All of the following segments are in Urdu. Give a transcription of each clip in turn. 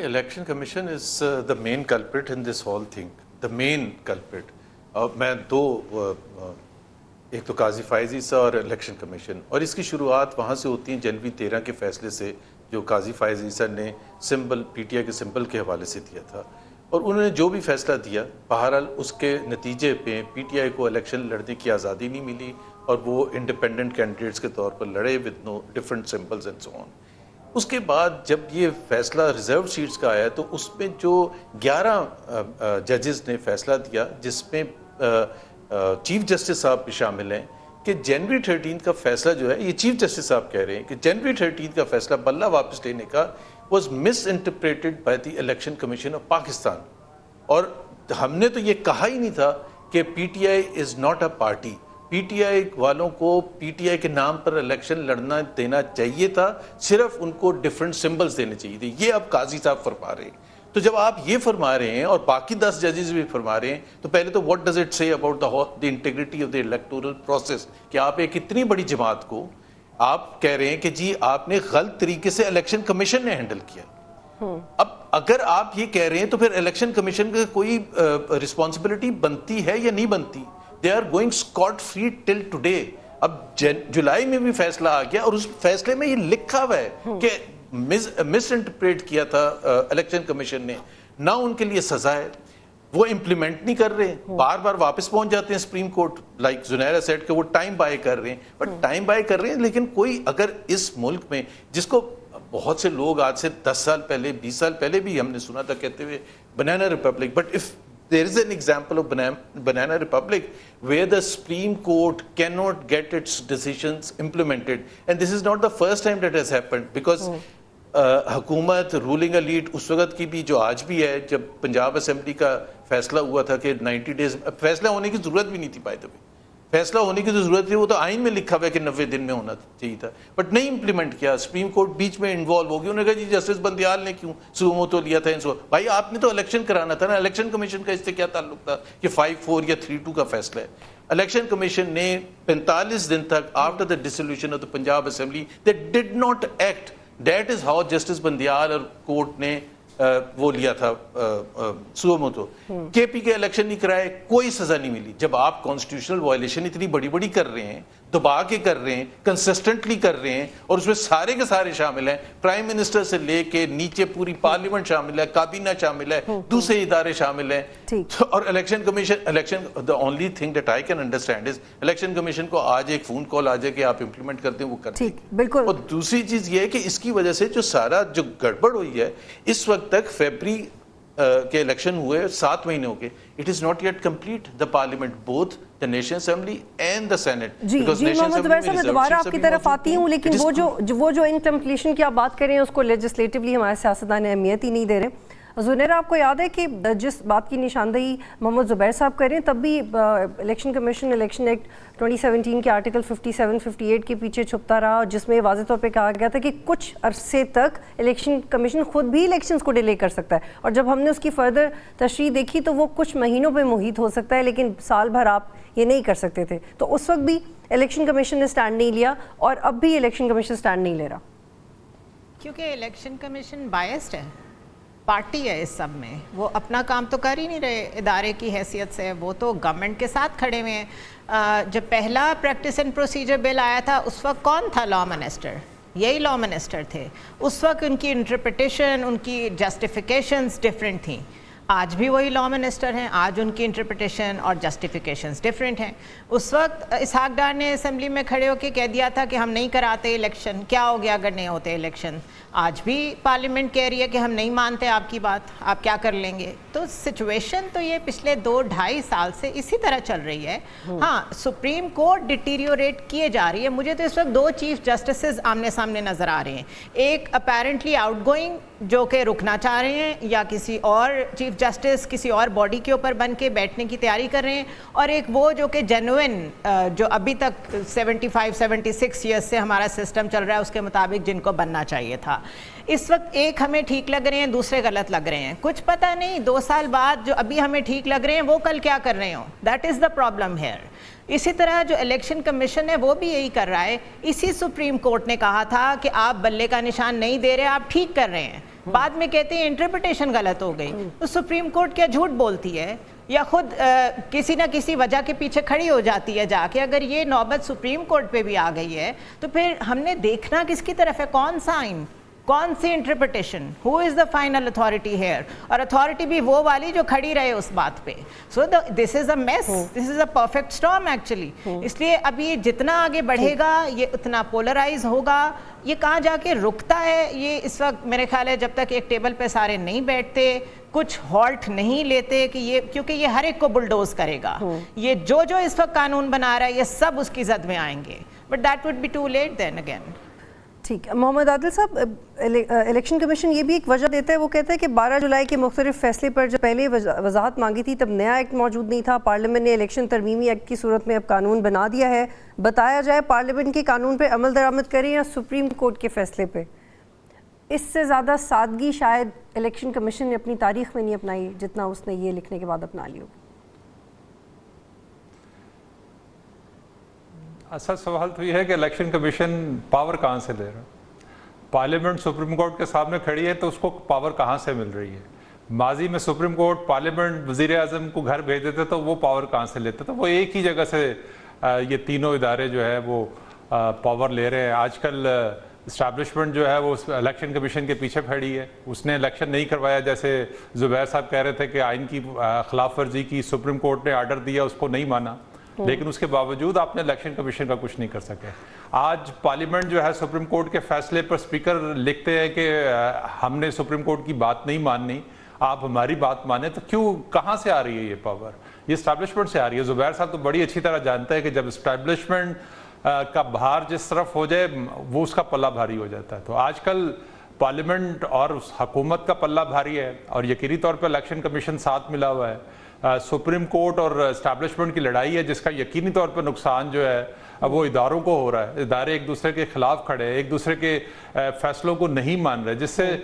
Election commission is the main culprit in this whole thing, the main culprit. اور میں دو, ایک تو قاضی فائز عیسیٰ اور الیکشن کمیشن, اور اس کی شروعات وہاں سے ہوتی ہیں جنوری 13 کے فیصلے سے جو قاضی فائز عیسیٰ نے سمبل پی ٹی آئی کے سمبل کے حوالے سے دیا تھا. اور انہوں نے جو بھی فیصلہ دیا بہرحال اس کے نتیجے پہ پی ٹی آئی کو الیکشن لڑنے کی آزادی نہیں ملی, اور وہ انڈیپینڈنٹ کینڈیڈیٹس کے طور پر لڑے with no different symbols and so on. اس کے بعد جب یہ فیصلہ ریزرو سیٹس کا آیا تو اس میں جو 11 ججز نے فیصلہ دیا, جس میں چیف جسٹس صاحب بھی شامل ہیں, کہ جنوری 13 کا فیصلہ جو ہے, یہ چیف جسٹس صاحب کہہ رہے ہیں کہ جنوری 13 کا فیصلہ بلہ واپس لینے کا was miss interpreted by the election commission of Pakistan. اور ہم نے تو یہ کہا ہی نہیں تھا کہ P T I is not a party. P T I والوں کو پی ٹی آئی کے نام پر الیکشن لڑنا دینا چاہیے تھا, صرف ان کو ڈفرینٹ سمبلز دینے چاہیے تھے. یہ اب قاضی صاحب فرما رہے ہیں. تو جب آپ یہ فرما رہے ہیں اور باقی 10 ججز بھی فرما رہے ہیں, تو پہلے تو واٹ ڈز اٹ سے about the integrity of the electoral process, کہ آپ ایک اتنی بڑی جماعت کو آپ کہہ رہے ہیں کہ جی آپ نے غلط طریقے سے الیکشن کمیشن نے ہینڈل کیا. اب اگر آپ یہ کہہ رہے ہیں تو پھر الیکشن کمیشن کا کوئی رسپانسبلٹی بنتی ہے یا نہیں بنتی؟ They are going scot free till today. اب جولائی میں بھی فیصلہ آ گیا اور اس فیصلے میں یہ لکھا ہوا ہے کہ مس انٹرپریٹ کیا تھا الیکشن کمیشن نے, نہ ان کے لیے سزا ہے, وہ امپلیمنٹ نہیں کر رہے, بار بار واپس پہنچ جاتے ہیں supreme court, like Zunaira set کہ وہ ٹائم بائی کر رہے ہیں, بٹ ٹائم بائی کر رہے ہیں. لیکن کوئی اگر اس ملک میں, جس کو بہت سے لوگ آج سے 10 سال پہلے 20 سال پہلے بھی ہم نے سنا تھا کہتے ہوئے banana republic, but if there is an example of banana republic where the Supreme Court cannot get its decisions implemented, and this is not the first time that has happened, because حکومت رولنگ ایلیٹ اس وقت کی بھی جو آج بھی ہے, جب پنجاب اسمبلی کا فیصلہ ہوا تھا کہ 90 days, فیصلہ ہونے کی ضرورت بھی نہیں تھی, بائی دا وے فیصلہ ہونے کی تو ضرورت تھی, وہ تو آئین میں لکھا ہوا ہے کہ 90 دن میں ہونا چاہیے تھا, بٹ نہیں امپلیمنٹ کیا. سپریم کورٹ بیچ میں انوالو ہو گئی, انہوں نے کہا جی جسٹس بندیال نے کیوں سومو تو لیا تھا. بھائی آپ نے تو الیکشن کرانا تھا نا, الیکشن کمیشن کا اس سے کیا تعلق تھا کہ 5-4 یا 3-2 کا فیصلہ ہے. الیکشن کمیشن نے 45 دن تک after the dissolution of the Punjab assembly they did not act. That is how justice Bandial اور کورٹ نے وہ لیا تھا سومو تو. کے پی کے الیکشن نہیں کرائے, کوئی سزا نہیں ملی. جب آپ کانسٹیٹیوشنل وائلیشن اتنی بڑی بڑی کر رہے ہیں, دبا کے کر رہے ہیں, کنسسٹنٹلی کر رہے ہیں, اور اس میں سارے کے سارے شامل ہیں, پرائم منسٹر سے لے کے نیچے پوری پارلیمنٹ شامل ہے, کابینہ شامل ہے, دوسرے ادارے شامل ہیں, اور election the only thing that I can understand is election commission کو آج ایک فون کال آ جائے کہ آپ امپلیمنٹ کرتے ہیں, وہ کرتے ہیں. اور دوسری چیز یہ ہے کہ اس کی وجہ سے جو سارا جو گڑبڑ ہوئی ہے اس وقت تک, فیبری کے الیکشن ہوئے 7 مہینے ہو گئے, it is not yet complete the parliament, both the nation assembly and the senate. جی محمد زبیر صاحب, میں دوبارہ آپ کی طرف آتی ہوں, لیکن وہ جو انکمپلیشن کی آپ بات کر رہے ہیں اس کو لیجسلیٹولی ہمارے سیاستدان اہمیت ہی نہیں دے رہے. زنیرہ, آپ کو یاد ہے کہ جس بات کی نشاندہی محمد زبیر صاحب کر رہے ہیں, تب بھی الیکشن کمیشن الیکشن ایکٹ 2017 کے آرٹیکل 57-58 کے پیچھے چھپتا رہا, جس میں واضح طور پہ کہا گیا تھا کہ کچھ عرصے تک الیکشن کمیشن خود بھی الیکشنز کو ڈیلے کر سکتا ہے. اور جب ہم نے اس کی فردر تشریح دیکھی تو وہ کچھ مہینوں پہ محیط ہو سکتا ہے, لیکن سال بھر آپ یہ نہیں کر سکتے تھے. تو اس وقت بھی الیکشن کمیشن نے سٹینڈ نہیں لیا, اور اب بھی الیکشن کمیشن سٹینڈ نہیں لے رہا, کیونکہ الیکشن کمیشن بائسڈ ہے, پارٹی ہے اس سب میں. وہ اپنا کام تو کر ہی نہیں رہے ادارے کی حیثیت سے, وہ تو گورنمنٹ کے ساتھ کھڑے ہوئے ہیں. جب پہلا پریکٹس اینڈ پروسیجر بل آیا تھا اس وقت کون تھا لا منسٹر؟ یہی لا منسٹر تھے. اس وقت ان کی انٹرپریٹیشن, ان کی جسٹیفیکیشنز ڈفرینٹ تھیں. آج بھی وہی لا منسٹر ہیں, آج ان کی انٹرپریٹیشن اور جسٹیفیکیشنز ڈفرینٹ ہیں. اس وقت اسحاق ڈار نے اسمبلی میں کھڑے ہو کے کہہ دیا تھا کہ ہم نہیں کراتے الیکشن, کیا ہو گیا اگر نہیں ہوتے الیکشن. آج بھی پارلیمنٹ کہہ رہی ہے کہ ہم نہیں مانتے آپ کی بات, آپ کیا کر لیں گے. تو سچویشن تو یہ پچھلے 2-2.5 سال سے اسی طرح چل رہی ہے. ہاں, سپریم کورٹ ڈیٹیریوریٹ کیے جا رہی ہے. مجھے تو اس وقت 2 چیف جسٹسز آمنے سامنے نظر آ رہے ہیں, ایک اپیرنٹلی آؤٹ گوئنگ جو کہ رکنا چاہ رہے ہیں یا کسی اور چیف جسٹس کسی اور باڈی کے اوپر بن کے بیٹھنے کی تیاری کر رہے ہیں, اور ایک وہ جو کہ جینوئن, جو ابھی تک 75-76 ایئرس سے ہمارا سسٹم چل رہا ہے اس کے مطابق جن کو بننا چاہیے تھا. اس وقت ایک ہمیں ٹھیک لگ رہے ہیں, دوسرے غلط لگ رہے ہیں. کچھ پتہ نہیں 2 سال بعد جو ابھی ہمیں ٹھیک لگ رہے ہیں وہ کل کیا کر رہے ہوں. That is the problem here. اسی طرح جو الیکشن کمیشن ہے وہ بھی یہی کر رہا ہے. اسی سپریم کورٹ نے کہا تھا کہ آپ بلے کا نشان نہیں دے رہے, آپ ٹھیک کر رہے ہیں, بعد میں کہتے ہیں انٹرپریٹیشن غلط ہو گئی. تو سپریم کورٹ کیا جھوٹ بولتی ہے یا خود کسی نہ کسی وجہ کے پیچھے کھڑی ہو جاتی ہے جا کے؟ اگر یہ نوبت سپریم کورٹ پہ بھی آ گئی ہے تو پھر ہم نے دیکھنا کس کی طرف ہے, کون سا آئین, کون سی interpretation, who is the final authority here, اور اتھارٹی بھی وہ والی جو کھڑی رہے اس بات پہ. So this is a mess, this is a perfect storm actually. اس لیے اب یہ جتنا آگے بڑھے گا یہ اتنا پولرائز ہوگا. یہ کہاں جا کے رکتا ہے یہ اس وقت میرے خیال ہے جب تک ایک ٹیبل پہ سارے نہیں بیٹھتے, کچھ ہالٹ نہیں لیتے کہ یہ, کیونکہ یہ ہر ایک کو بلڈوز کرے گا. یہ جو اس وقت قانون بنا رہا ہے یہ سب اس کی زد میں آئیں گے, but that would be too late then again. ٹھیک ہے محمد عادل صاحب, الیکشن کمیشن یہ بھی ایک وجہ دیتا ہے, وہ کہتا ہے کہ 12 جولائی کے مختلف فیصلے پر جب پہلے وضاحت مانگی تھی تب نیا ایکٹ موجود نہیں تھا, پارلیمنٹ نے الیکشن ترمیمی ایکٹ کی صورت میں اب قانون بنا دیا ہے, بتایا جائے پارلیمنٹ کے قانون پہ عمل درآمد کریں یا سپریم کورٹ کے فیصلے پہ. اس سے زیادہ سادگی شاید الیکشن کمیشن نے اپنی تاریخ میں نہیں اپنائی جتنا اس نے یہ لکھنے کے بعد اپنا لی ہو. اصل سوال تو یہ ہے کہ الیکشن کمیشن پاور کہاں سے لے رہا ہے؟ پارلیمنٹ سپریم کورٹ کے سامنے کھڑی ہے تو اس کو پاور کہاں سے مل رہی ہے؟ ماضی میں سپریم کورٹ پارلیمنٹ وزیر اعظم کو گھر بھیج دیتے تو وہ پاور کہاں سے لیتے؟ تو وہ ایک ہی جگہ سے یہ تینوں ادارے جو ہے وہ پاور لے رہے ہیں. آج کل اسٹیبلشمنٹ جو ہے وہ الیکشن کمیشن کے پیچھے پھڑی ہے, اس نے الیکشن نہیں کروایا. جیسے زبیر صاحب کہہ رہے تھے کہ آئین کی خلاف ورزی کی, سپریم کورٹ نے آرڈر دیا, اس کو نہیں مانا, لیکن اس کے باوجود آپ نے الیکشن کمیشن کا کچھ نہیں کر سکے. آج پارلیمنٹ جو ہے سپریم کورٹ کے فیصلے پر اسپیکر لکھتے ہیں کہ ہم نے سپریم کورٹ کی بات نہیں ماننی, آپ ہماری بات مانیں. تو کیوں, کہاں سے آ رہی ہے یہ پاور؟ یہ اسٹیبلشمنٹ سے آ رہی ہے. زبیر صاحب تو بڑی اچھی طرح جانتے ہیں کہ جب اسٹیبلشمنٹ کا بھار جس طرف ہو جائے وہ اس کا پلہ بھاری ہو جاتا ہے. تو آج کل پارلیمنٹ اور حکومت کا پلہ بھاری ہے اور یقینی طور پہ الیکشن کمیشن ساتھ ملا ہوا ہے. سپریم کورٹ اور اسٹیبلشمنٹ کی لڑائی ہے جس کا یقینی طور پر نقصان جو ہے وہ اداروں کو ہو رہا ہے. ادارے ایک دوسرے کے خلاف کھڑے ہیں, ایک دوسرے کے فیصلوں کو نہیں مان رہے, جس سے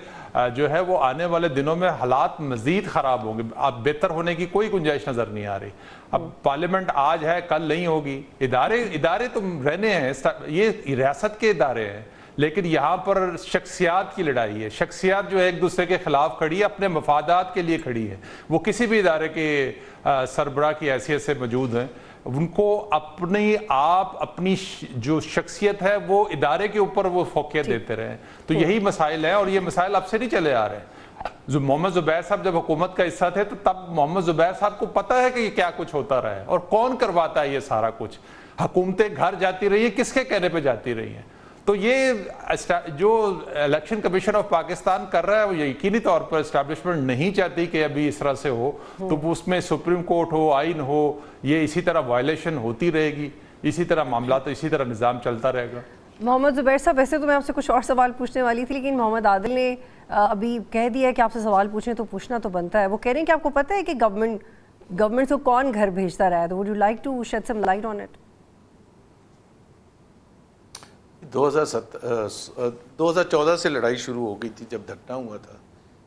جو ہے وہ آنے والے دنوں میں حالات مزید خراب ہوں گے. اب بہتر ہونے کی کوئی گنجائش نظر نہیں آ رہی. اب پارلیمنٹ آج ہے کل نہیں ہوگی. ادارے تو رہنے ہیں, یہ ریاست کے ادارے ہیں, لیکن یہاں پر شخصیات کی لڑائی ہے. شخصیات جو ہے ایک دوسرے کے خلاف کھڑی ہے, اپنے مفادات کے لیے کھڑی ہے. وہ کسی بھی ادارے کے سربراہ کی حیثیت سے موجود ہیں. ان کو اپنی جو شخصیت ہے وہ ادارے کے اوپر وہ فوقیت دیتے رہے. تو یہی مسائل ہیں, اور یہ مسائل اب سے نہیں چلے آ رہے ہیں. محمد زبیر صاحب جب حکومت کا حصہ تھے تو تب محمد زبیر صاحب کو پتہ ہے کہ یہ کیا کچھ ہوتا رہا ہے اور کون کرواتا ہے یہ سارا کچھ. حکومتیں گھر جاتی رہی ہیں, کس کے کہنے پہ جاتی رہی ہیں. تو یہ جو الیکشن کمیشن آف پاکستان کر رہا ہے وہ یقینی طور پر اسٹیبلشمنٹ نہیں چاہتی کہ ابھی اس طرح سے ہو. تو اس میں سپریم کورٹ ہو, آئین ہو, یہ اسی طرح وائلیشن ہوتی رہے گی, اسی طرح معاملات, اسی طرح نظام چلتا رہے گا. محمد زبیر صاحب, ویسے تو میں آپ سے کچھ اور سوال پوچھنے والی تھی, لیکن محمد عادل نے ابھی کہہ دیا ہے کہ آپ سے سوال پوچھیں تو پوچھنا تو بنتا ہے. وہ کہہ رہے ہیں کہ آپ کو پتہ ہے کہ گورنمنٹ کو کون گھر بھیجتا رہا ہے, تو would you like to shed some light on it? 2014 سے لڑائی شروع ہو گئی تھی جب دھٹنا ہوا تھا.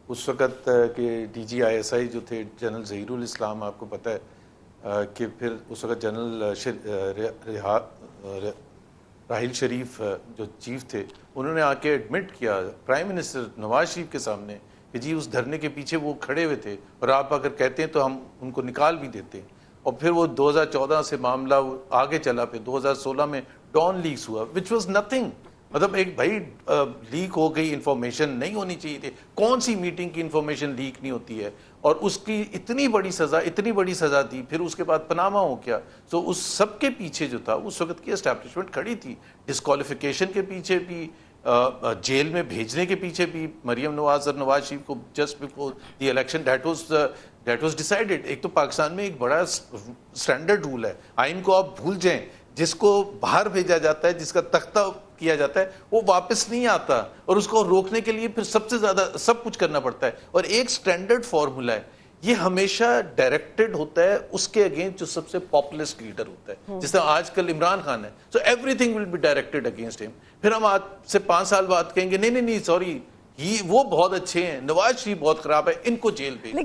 اس وقت کہ D G I S I جو تھے جنرل ظہیر الاسلام, آپ کو پتہ ہے کہ پھر اس وقت جنرل راحیل شریف جو چیف تھے, انہوں نے آ کے ایڈمٹ کیا پرائم منسٹر نواز شریف کے سامنے کہ جی اس دھرنے کے پیچھے وہ کھڑے ہوئے تھے, اور آپ اگر کہتے ہیں تو ہم ان کو نکال بھی دیتے. اور پھر وہ 2014 سے معاملہ آگے چلا, پھر 2016 میں ڈان لیکس ہوا, وچ واز نتھنگ. مطلب ایک بھائی لیک ہو گئی, انفارمیشن نہیں ہونی چاہیے تھی. کون سی میٹنگ کی انفارمیشن لیک نہیں ہوتی ہے, اور اس کی اتنی بڑی سزا دی. پھر اس کے بعد پناما ہو گیا. تو اس سب کے پیچھے جو تھا اس وقت کی اسٹیبلشمنٹ کھڑی تھی. ڈسکوالیفیکیشن کے پیچھے بھی, جیل میں بھیجنے کے پیچھے بھی, مریم نواز اور نواز شریف کو just before the election that was decided. ایک تو پاکستان میں ایک بڑا اسٹینڈرڈ رول ہے, آئین کو آپ بھول جائیں, جس کو باہر بھیجا جاتا ہے, جس کا تختہ کیا جاتا ہے, وہ واپس نہیں آتا, اور اس کو روکنے کے لیے پھر سب سے زیادہ سب کچھ کرنا پڑتا ہے. اور ایک سٹینڈرڈ فارمولا ہے, یہ ہمیشہ ڈائریکٹڈ ہوتا ہے اس کے اگینسٹ جو سب سے پاپولسٹ لیڈر ہوتا ہے, جس طرح آج کل عمران خان ہے. So everything will be directed against ہم. پھر ہم آج سے 5 سال بعد کہیں گے نہیں سوری, وہ بہت اچھے ہیں, نواز شریف بہت خراب ہے, ان کو جیل بھیج.